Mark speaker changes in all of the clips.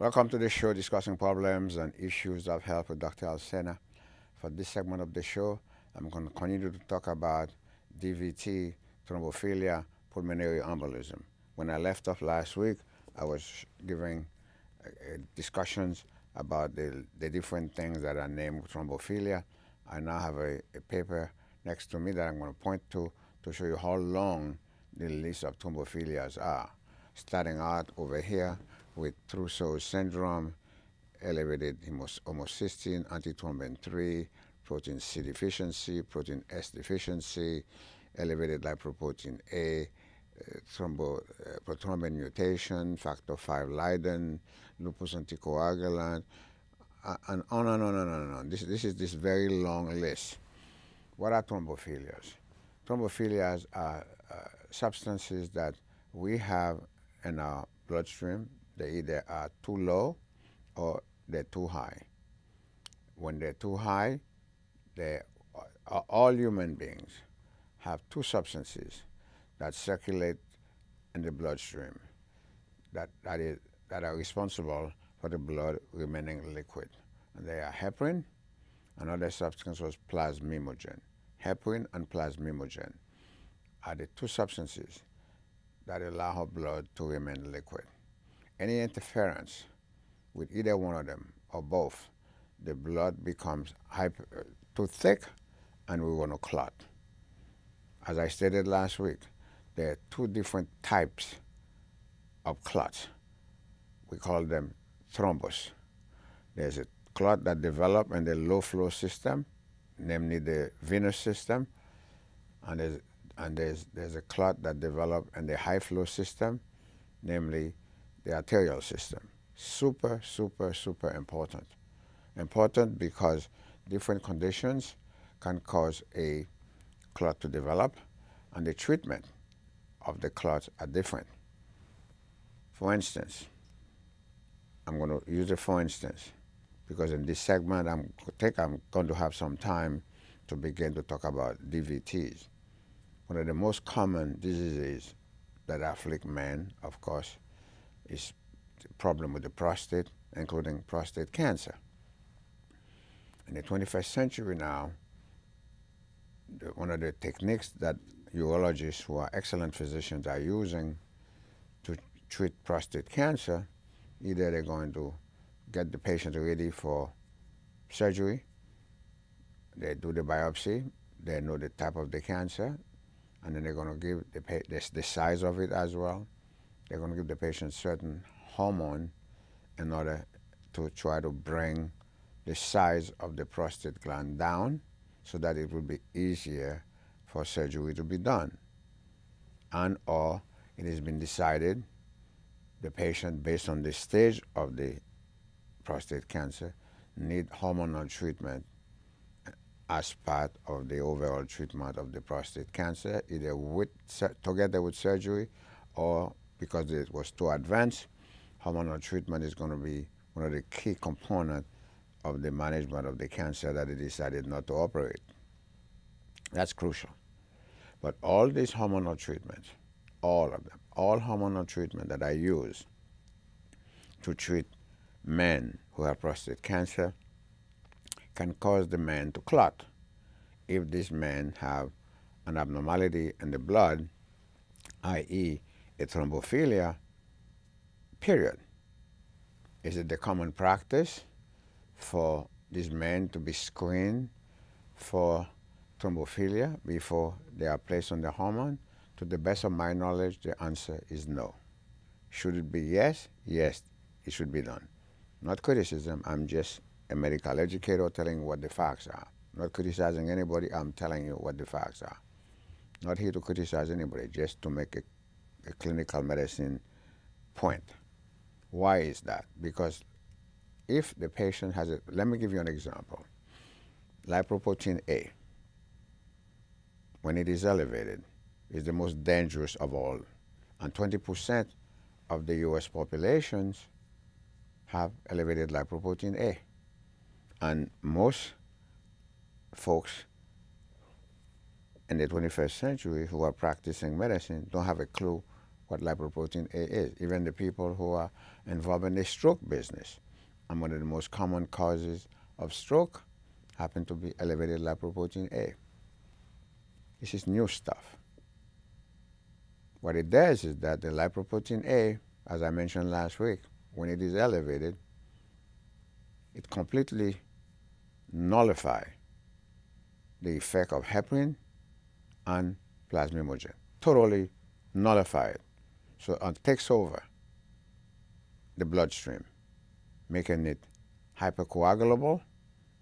Speaker 1: Welcome to the show discussing problems and issues of health with Dr. Alcena. For this segment of the show, I'm going to continue to talk about DVT, thrombophilia, pulmonary embolism. When I left off last week, I was giving discussions about the different things that are named thrombophilia. I now have a paper next to me that I'm going to point to show you how long the list of thrombophilias are. Starting out over here with Trousseau syndrome, elevated homocysteine, antithrombin 3, protein C deficiency, protein S deficiency, elevated lipoprotein A, prothrombin mutation, factor V Leiden, lupus anticoagulant, and on and on and on and on. This is this very long list. What are thrombophilias? Thrombophilias are substances that we have in our bloodstream. They either are too low or they're too high. When they're too high, all human beings have two substances that circulate in the bloodstream that are responsible for the blood remaining liquid. And they are heparin, another substance was plasminogen. Heparin and plasminogen are the two substances that allow our blood to remain liquid. Any interference with either one of them or both, the blood becomes too thick and we want to clot. As I stated last week, there are two different types of clots. We call them thrombus. There's a clot that develops in the low flow system, namely the venous system, and there's a clot that develops in the high flow system, namely the arterial system. Super, super, super important. Important because different conditions can cause a clot to develop, and the treatment of the clots are different. For instance, I'm going to use it for instance, because in this segment I'm going to have some time to begin to talk about DVTs. One of the most common diseases that afflict men, of course, is the problem with the prostate, including prostate cancer. In the 21st century now, one of the techniques that urologists who are excellent physicians are using to treat prostate cancer, either they're going to get the patient ready for surgery, they do the biopsy, they know the type of the cancer, and then they're going to give the size of it as well. They're going to give the patient certain hormone in order to try to bring the size of the prostate gland down so that it will be easier for surgery to be done. And or it has been decided the patient, based on the stage of the prostate cancer, need hormonal treatment as part of the overall treatment of the prostate cancer, either together with surgery or because it was too advanced, hormonal treatment is going to be one of the key components of the management of the cancer that they decided not to operate. That's crucial. But all these hormonal treatments, all of them, all hormonal treatment that I use to treat men who have prostate cancer can cause the man to clot if these men have an abnormality in the blood, i.e. a thrombophilia, period. Is it the common practice for these men to be screened for thrombophilia before they are placed on the hormone? To the best of my knowledge, the answer is no. Should it be yes? Yes, it should be done. Not criticism, I'm just a medical educator telling you what the facts are. Not criticizing anybody, I'm telling you what the facts are. Not here to criticize anybody, just to make a clinical medicine point. Why is that? Because if the patient has let me give you an example. Lipoprotein A, when it is elevated, is the most dangerous of all. And 20% of the US populations have elevated lipoprotein A. And most folks in the 21st century who are practicing medicine don't have a clue what lipoprotein A is. Even the people who are involved in the stroke business, and one of the most common causes of stroke happen to be elevated lipoprotein A. This is new stuff. What it does is that the lipoprotein A, as I mentioned last week, when it is elevated, it completely nullifies the effect of heparin and plasminogen. Totally nullified. So it takes over the bloodstream, making it hypercoagulable.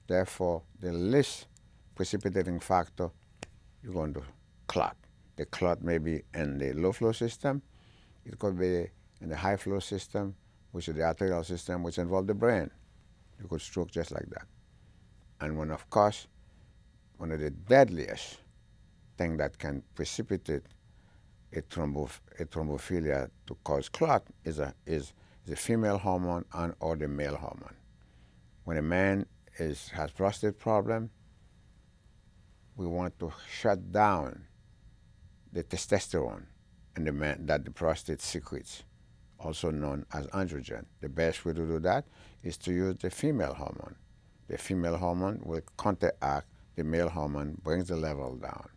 Speaker 1: Therefore, the least precipitating factor, you're going to clot. The clot may be in the low flow system. It could be in the high flow system, which is the arterial system, which involves the brain. You could stroke just like that. And when, of course, one of the deadliest thing that can precipitate a thrombophilia to cause clot is the female hormone and or the male hormone. When a man has prostate problem, we want to shut down the testosterone in the man that the prostate secretes, also known as androgen. The best way to do that is to use the female hormone. The female hormone will counteract the male hormone, brings the level down.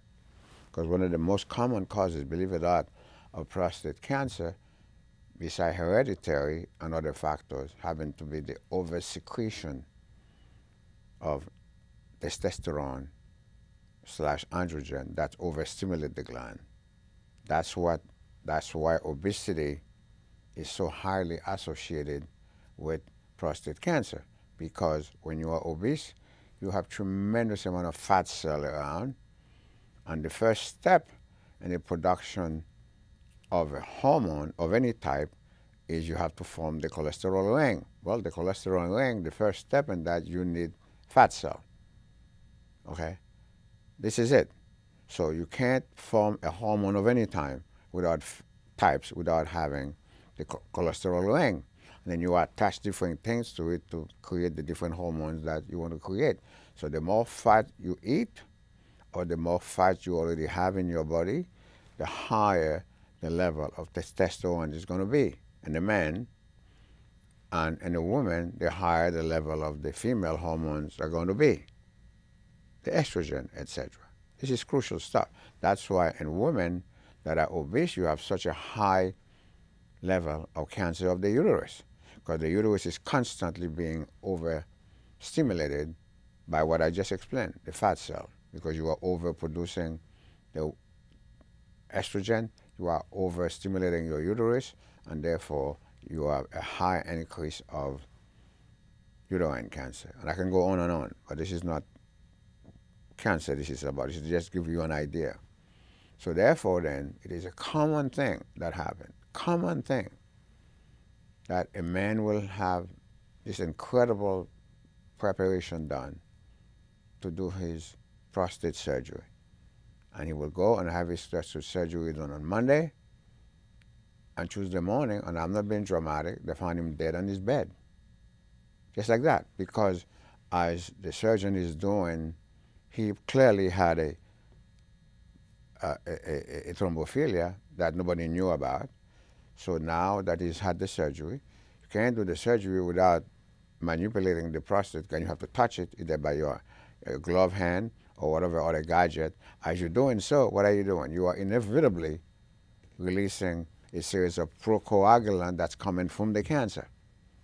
Speaker 1: Because one of the most common causes, believe it or not, of prostate cancer, besides hereditary and other factors, happen to be the oversecretion of testosterone / androgen that overstimulate the gland. That's why obesity is so highly associated with prostate cancer, because when you are obese, you have tremendous amount of fat cell around, and the first step in the production of a hormone of any type is you have to form the cholesterol ring. Well, the cholesterol ring, the first step in that, you need fat cell. Okay? This is it. So you can't form a hormone of any without having the cholesterol ring. And then you attach different things to it to create the different hormones that you want to create. So the more fat you eat, or the more fat you already have in your body, the higher the level of testosterone is going to be in the man. And in the woman, the higher the level of the female hormones are going to be, the estrogen, etc. This is crucial stuff. That's why in women that are obese, you have such a high level of cancer of the uterus, because the uterus is constantly being overstimulated by what I just explained, the fat cell, because you are overproducing the estrogen, you are overstimulating your uterus, and therefore you have a high increase of uterine cancer. And I can go on, but this is not cancer this is about. This is just give you an idea. So therefore then, it is a common thing that happens, common thing, that a man will have this incredible preparation done to do his prostate surgery. And he will go and have his prostate surgery done on Monday, and Tuesday morning, and I'm not being dramatic, they find him dead on his bed. Just like that, because as the surgeon is doing, he clearly had a thrombophilia that nobody knew about. So now that he's had the surgery, you can't do the surgery without manipulating the prostate, and you have to touch it either by your glove hand or whatever other gadget. As you're doing so, what are you doing? You are inevitably releasing a series of procoagulant that's coming from the cancer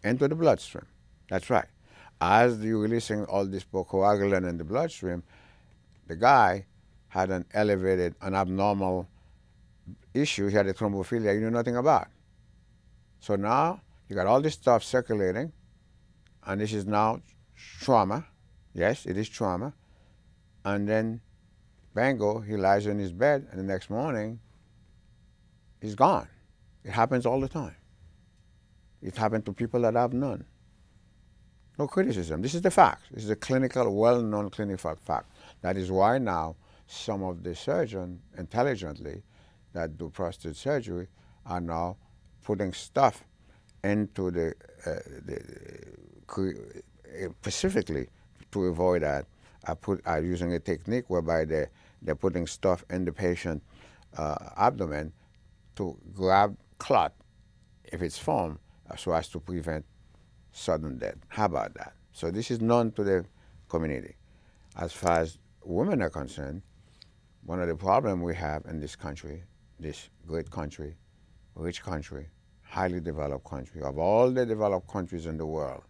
Speaker 1: into the bloodstream. That's right. As you're releasing all this procoagulant in the bloodstream, the guy had an abnormal issue. He had a thrombophilia you knew nothing about. So now you got all this stuff circulating, and this is now trauma. Yes, it is trauma. And then, bango, he lies in his bed, and the next morning, he's gone. It happens all the time. It happened to people that have none. No criticism. This is the fact. This is a clinical, well-known clinical fact. That is why now some of the surgeons, intelligently, that do prostate surgery are now putting stuff into specifically to avoid that. Are using a technique whereby they're putting stuff in the patient abdomen to grab clot if it's formed so as to prevent sudden death. How about that? So this is known to the community. As far as women are concerned, one of the problems we have in this country, this great country, rich country, highly developed country, of all the developed countries in the world,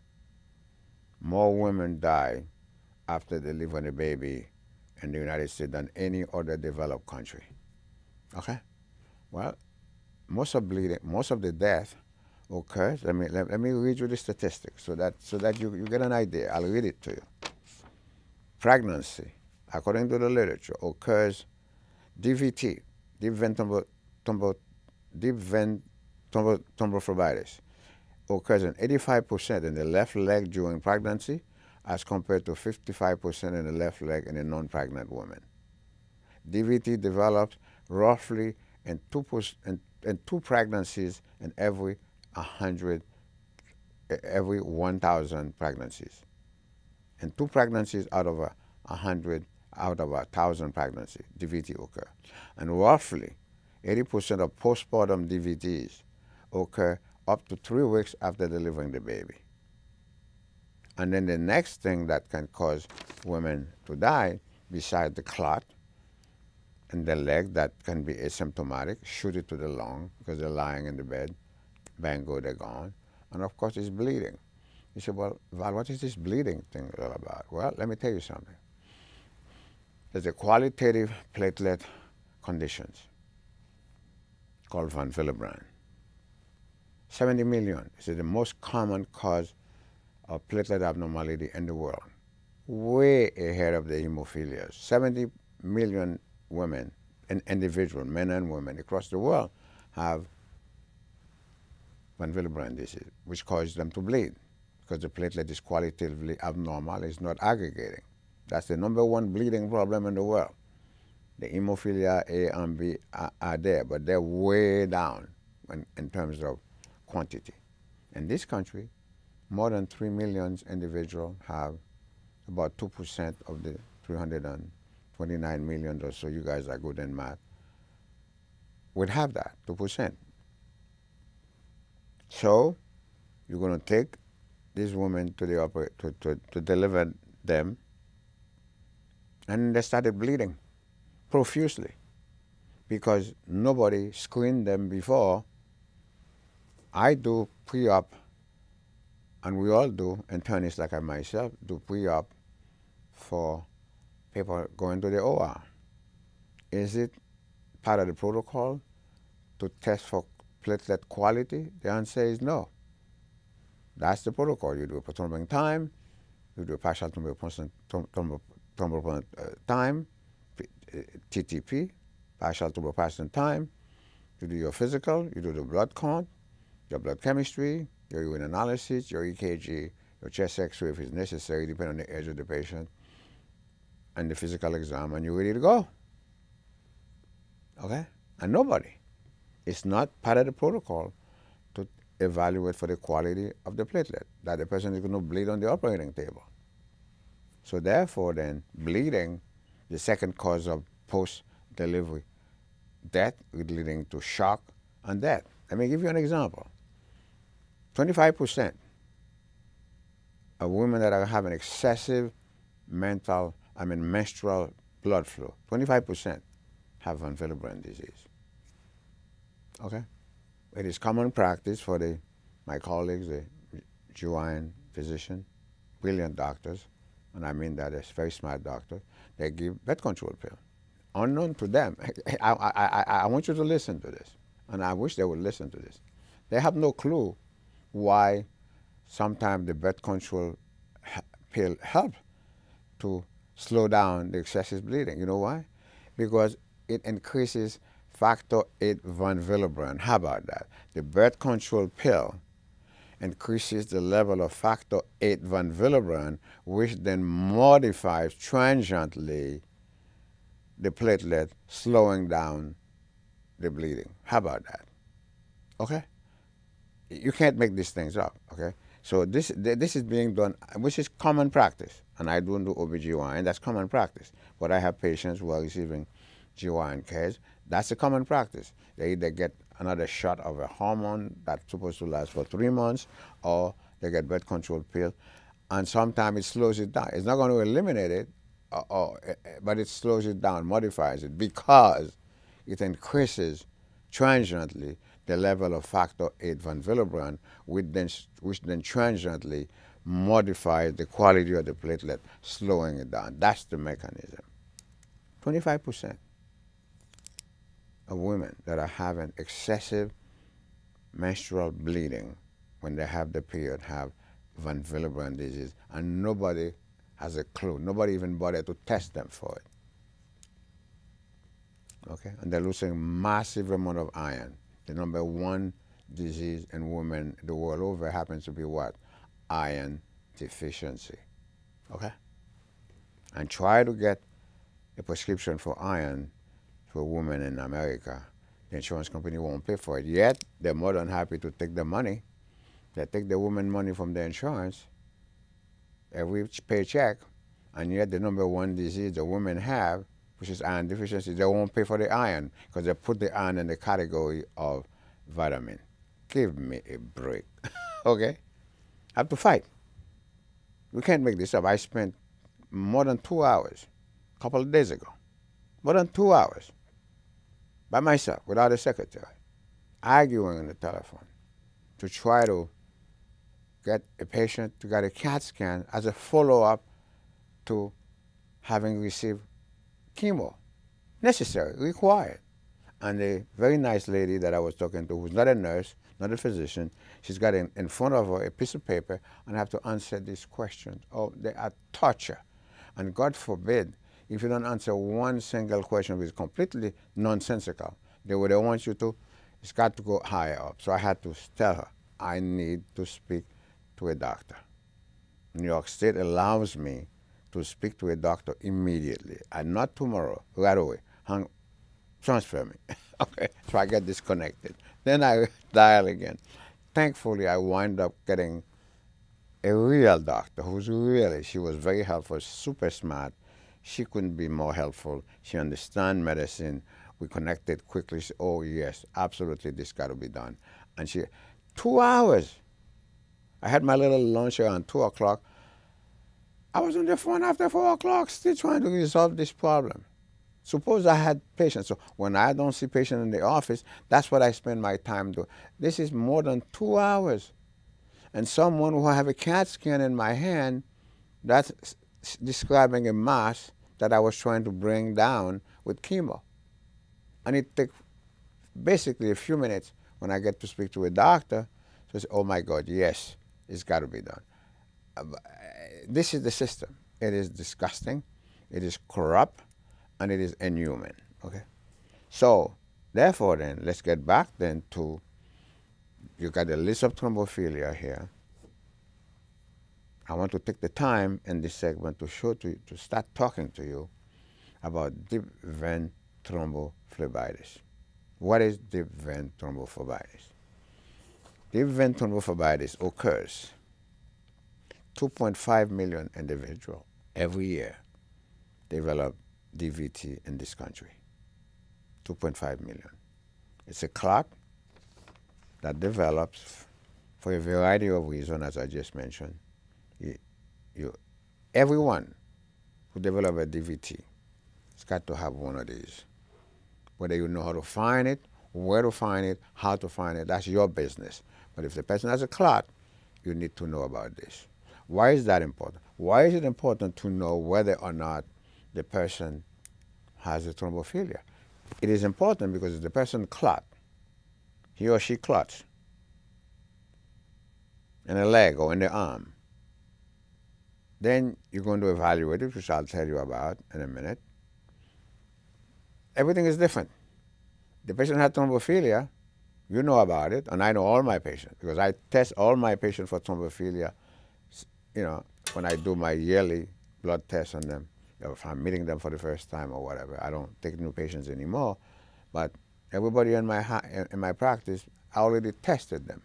Speaker 1: more women die after delivering a baby in the United States than any other developed country. Okay? Well, most of the death occurs. Let me read you the statistics so that you get an idea. I'll read it to you. Pregnancy, according to the literature, occurs DVT, deep vein thrombophlebitis, occurs in 85% in the left leg during pregnancy, as compared to 55% in the left leg in a non-pregnant woman. DVT develops roughly in two pregnancies in every 1,000 pregnancies. In two pregnancies out of 1,000 pregnancies, DVT occur. And roughly 80% of postpartum DVTs occur up to 3 weeks after delivering the baby. And then the next thing that can cause women to die, besides the clot in the leg that can be asymptomatic, shoot it to the lung because they're lying in the bed, bang, go, they're gone. And of course, it's bleeding. You say, well, Val, what is this bleeding thing all about? Well, let me tell you something. There's a qualitative platelet conditions called von Willebrand. 70 million is the most common cause of platelet abnormality in the world, way ahead of the hemophilias. 70 million women, and individuals, men and women across the world, have von Willebrand disease, which causes them to bleed because the platelet is qualitatively abnormal, it's not aggregating. That's the #1 bleeding problem in the world. The hemophilia A and B are there, but they're way down in terms of quantity. In this country, more than 3 million individuals have about 2% of the 329 million or so, you guys are good in math, would have that, 2%. So you're going to take these women to the to deliver them, and they started bleeding profusely because nobody screened them before. I do pre-op, and we all do, internists like I myself do pre-op for people going to the OR. Is it part of the protocol to test for platelet quality? The answer is no. That's the protocol. You do a thrombin time, you do a partial thrombin time, TTP, partial thromboplastin time, you do your physical, you do the blood count, your blood chemistry, your urine analysis, your EKG, your chest x-ray if it's necessary, depending on the age of the patient, and the physical exam, and you're ready to go. Okay? And nobody. It's not part of the protocol to evaluate for the quality of the platelet, that the person is going to bleed on the operating table. So therefore then, bleeding, the second cause of post-delivery death, leading to shock and death. Let me give you an example. 25% of women that are having excessive menstrual blood flow, 25% have von Willebrand disease. Okay? It is common practice for my colleagues, the GYN physician, brilliant doctors, and I mean that as very smart doctors, they give birth control pill. Unknown to them. I want you to listen to this, and I wish they would listen to this. They have no clue why sometimes the birth control pill helps to slow down the excessive bleeding. You know why? Because it increases factor 8 von Willebrand. How about that? The birth control pill increases the level of factor 8 von Willebrand, which then modifies transiently the platelet, slowing down the bleeding. How about that? Okay? You can't make these things up, okay? So this is being done, which is common practice. And I don't do OBGYN, that's common practice. But I have patients who are receiving GYN cares. That's a common practice. They either get another shot of a hormone that's supposed to last for 3 months, or they get birth control pill, and sometimes it slows it down. It's not going to eliminate it, but it slows it down, modifies it, because it increases transiently the level of factor VIII von Willebrand, which then transiently modifies the quality of the platelet, slowing it down. That's the mechanism. 25% of women that are having excessive menstrual bleeding when they have the period have von Willebrand disease, and nobody has a clue. Nobody even bothered to test them for it. Okay, and they're losing massive amount of iron. The number one disease in women the world over happens to be what? Iron deficiency. Okay, and try to get a prescription for iron for women in America. The insurance company won't pay for it. Yet they're more than happy to take the money. They take the woman money from the insurance every paycheck, and yet the number one disease the women have, which is iron deficiency, they won't pay for the iron because they put the iron in the category of vitamin. Give me a break. Okay? I have to fight. We can't make this up. I spent more than 2 hours a couple of days ago, more than 2 hours by myself without a secretary, arguing on the telephone to try to get a patient to get a CAT scan as a follow-up to having received chemo. Necessary, required. And a very nice lady that I was talking to, who's not a nurse, not a physician, she's got in front of her a piece of paper, and I have to answer these questions. Oh, they are torture. And God forbid, if you don't answer one single question which is completely nonsensical, the way they want you to, it's got to go higher up. So I had to tell her, I need to speak to a doctor. New York State allows me to speak to a doctor immediately, and not tomorrow, right away. Transfer me. Okay, so I get disconnected. Then I dial again. Thankfully, I wind up getting a real doctor she was very helpful, super smart. She couldn't be more helpful. She understands medicine. We connected quickly. She said, oh, yes, absolutely, this got to be done. And 2 hours. I had my little lunch around 2 o'clock. I was on the phone after 4 o'clock still trying to resolve this problem. Suppose I had patients. So when I don't see patients in the office, that's what I spend my time doing. This is more than 2 hours. And someone who have a CAT scan in my hand, that's describing a mass that I was trying to bring down with chemo. And it takes basically a few minutes when I get to speak to a doctor. So I say, oh my God, yes, it's got to be done. This is the system. It is disgusting, it is corrupt, and it is inhuman. Okay? So, therefore then, let's get back then to, you got a list of thrombophilia here. I want to take the time in this segment to show to you, to start talking to you about deep vein thrombophlebitis. What is deep vein thrombophlebitis? Deep vein thrombophlebitis occurs 2.5 million individuals every year develop DVT in this country. 2.5 million. It's a clot that develops for a variety of reasons, as I just mentioned. Everyone who develops a DVT has got to have one of these. Whether you know how to find it, where to find it, how to find it, that's your business. But if the person has a clot, you need to know about this. Why is that important? Why is it important to know whether or not the person has a thrombophilia? It is important because if the person clot, he or she clots in a leg or in the arm, then you're going to evaluate it, which I'll tell you about in a minute. Everything is different. The patient had thrombophilia, you know about it, and I know all my patients because I test all my patients for thrombophilia. You know, when I do my yearly blood test on them, if I'm meeting them for the first time or whatever, I don't take new patients anymore. But everybody in my practice, I already tested them.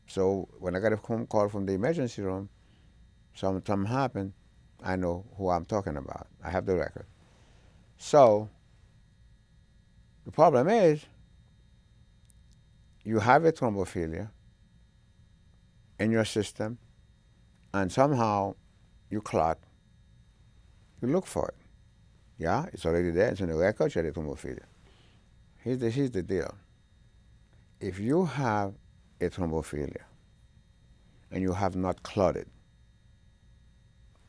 Speaker 1: So when I get a phone call from the emergency room, something happened, I know who I'm talking about. I have the record. So the problem is you have a thrombophilia in your system, and somehow you clot, you look for it. Yeah, it's already there. It's in the record. You had a thrombophilia. Here's the deal. If you have a thrombophilia and you have not clotted,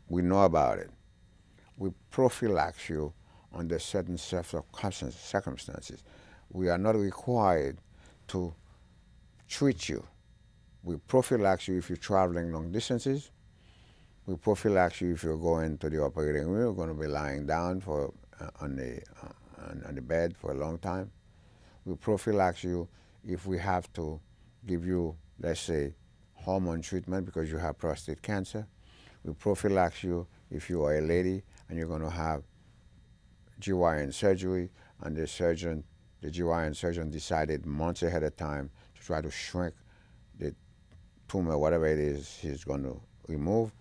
Speaker 1: we know about it. We prophylax you under certain circumstances. We are not required to treat you. We prophylax you if you're traveling long distances. We prophylax you if you're going to the operating room. You're going to be lying down on the bed for a long time. We prophylax you if we have to give you, let's say, hormone treatment because you have prostate cancer. We prophylax you if you are a lady and you're going to have GYN surgery, and the GYN surgeon decided months ahead of time to try to shrink the tumor, whatever it is he's going to remove.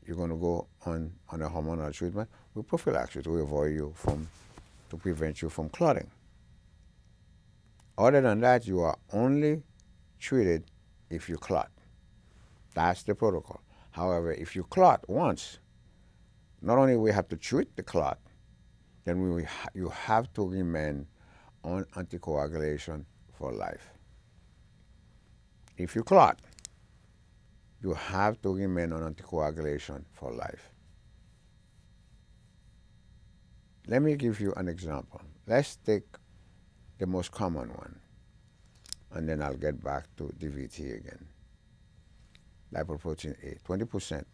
Speaker 1: You're going to go on a hormonal treatment. We prophylax you to prevent you from clotting. Other than that, you are only treated if you clot. That's the protocol. However, if you clot once, not only we have to treat the clot, then you have to remain on anticoagulation for life. If you clot, you have to remain on anticoagulation for life. Let me give you an example. Let's take the most common one, and then I'll get back to DVT again. Lipoprotein A, 20%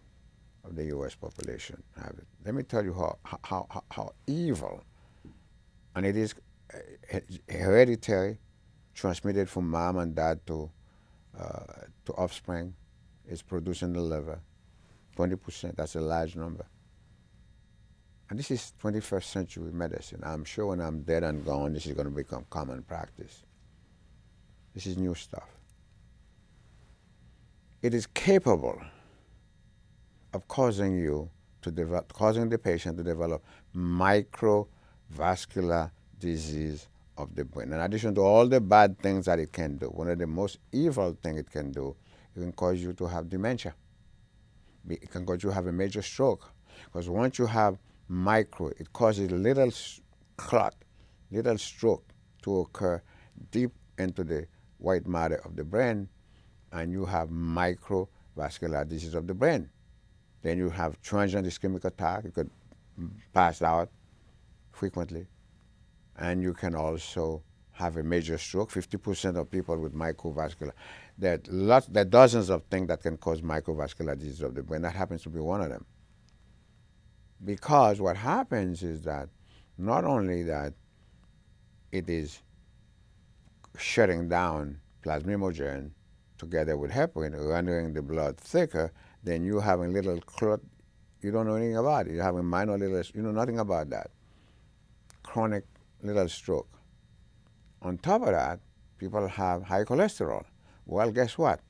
Speaker 1: of the U.S. population have it. Let me tell you how evil, and it is hereditary, transmitted from mom and dad to offspring. It's produced in the liver, 20%. That's a large number. And this is 21st century medicine. I'm sure when I'm dead and gone, this is going to become common practice. This is new stuff. It is capable of causing the patient to develop microvascular disease of the brain. In addition to all the bad things that it can do, one of the most evil things it can do, it can cause you to have dementia. It can cause you to have a major stroke. Because once you have it causes little clot, little stroke to occur deep into the white matter of the brain, and you have microvascular disease of the brain. Then you have transient ischemic attack. You could pass out frequently. And you can also have a major stroke. 50% of people with microvascular. There are dozens of things that can cause microvascular disease of the brain. That happens to be one of them. Because what happens is that not only that it is shutting down plasminogen together with heparin, rendering the blood thicker, then you having little clot, you don't know anything about it. You having minor little, you know nothing about that. Chronic little stroke. On top of that, people have high cholesterol. Well, guess what?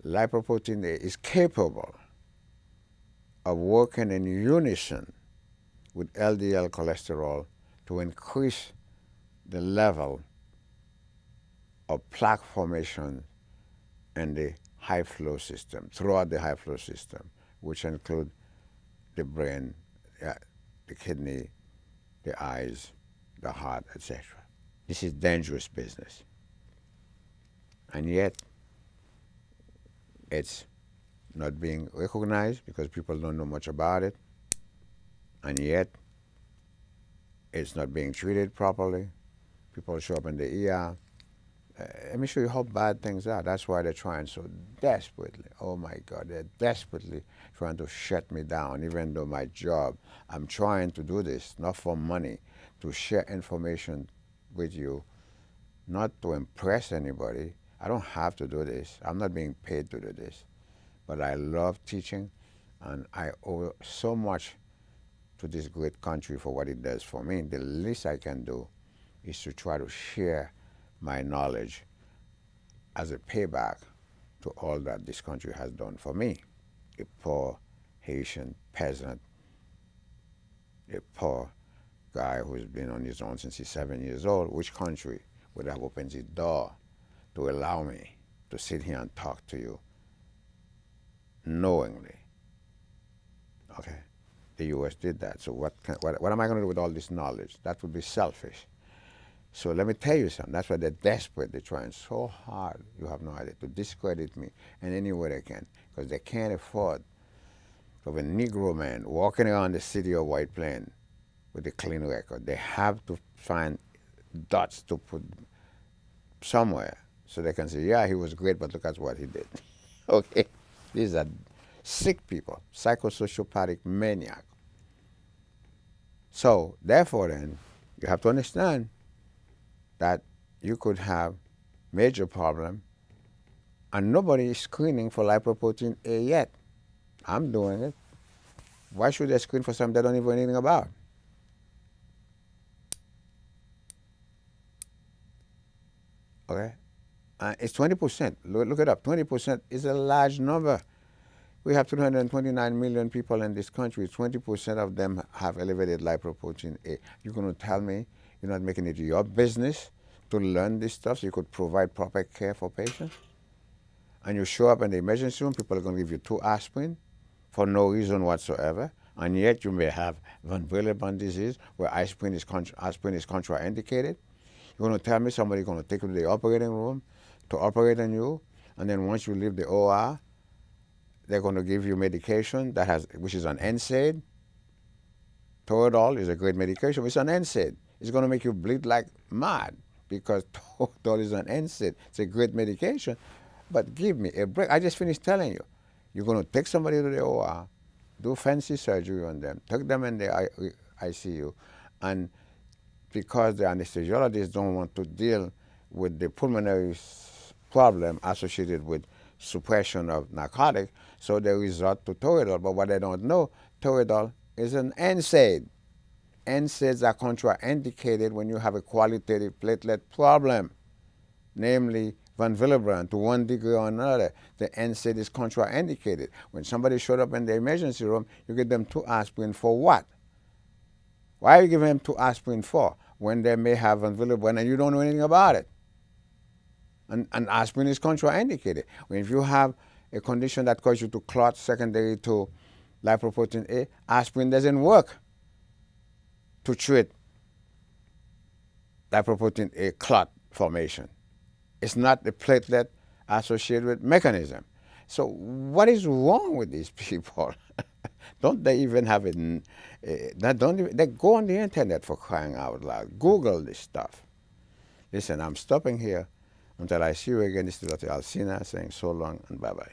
Speaker 1: Lipoprotein A is capable of working in unison with LDL cholesterol to increase the level of plaque formation in the high flow system, throughout the high flow system, which include the brain, the kidney, the eyes, the heart, etc. This is dangerous business. And yet, it's not being recognized because people don't know much about it. And yet, it's not being treated properly. People show up in the ER. Let me show you how bad things are. That's why they're trying so desperately. Oh my God, they're desperately trying to shut me down, even though my job, I'm trying to do this, not for money, to share information with you, not to impress anybody. I don't have to do this. I'm not being paid to do this. But I love teaching, and I owe so much to this great country for what it does for me. The least I can do is to try to share my knowledge as a payback to all that this country has done for me. A poor Haitian peasant, a poor guy who's been on his own since he's 7 years old. Which country would have opened his door to allow me to sit here and talk to you knowingly. Okay? The U.S. did that. So what am I going to do with all this knowledge? That would be selfish. So let me tell you something. That's why they're desperate. They're trying so hard, you have no idea, to discredit me in any way they can, because they can't afford to have a Negro man walking around the city of White Plains with a clean record. They have to find dots to put somewhere so they can say, yeah, he was great, but look at what he did. Okay? These are sick people, psychosociopathic maniac. So, therefore then, you have to understand that you could have major problem and nobody is screening for lipoprotein A yet. I'm doing it. Why should they screen for something they don't even know anything about? Okay? It's 20%. Look it up. 20% is a large number. We have 229 million people in this country. 20% of them have elevated lipoprotein A. You're going to tell me you're not making it your business to learn this stuff so you could provide proper care for patients? And you show up in the emergency room, people are going to give you 2 aspirin for no reason whatsoever, and yet you may have von Willebrand disease where aspirin is contraindicated. You're going to tell me somebody's going to take you to the operating room to operate on you, and then once you leave the OR, they're going to give you medication which is an NSAID. Toradol is a great medication. It's an NSAID. It's going to make you bleed like mad because Toradol is an NSAID. It's a great medication. But give me a break. I just finished telling you. You're going to take somebody to the OR, do fancy surgery on them, take them in the ICU, and because the anesthesiologists don't want to deal with the pulmonary problem associated with suppression of narcotics, so they resort to Toradol. But what they don't know, Toradol is an NSAID. NSAIDs are contraindicated when you have a qualitative platelet problem, namely von Willebrand to one degree or another. The NSAID is contraindicated. When somebody showed up in the emergency room, you give them 2 aspirin for what? Why are you giving them 2 aspirin for when they may have von Willebrand and you don't know anything about it? And aspirin is contraindicated. If you have a condition that causes you to clot secondary to lipoprotein A, aspirin doesn't work to treat lipoprotein A clot formation. It's not the platelet associated with mechanism. So what is wrong with these people? Don't they even have it? They go on the internet, for crying out loud. Google this stuff. Listen, I'm stopping here until I see you again. This is Dr. Alcena saying so long and bye-bye.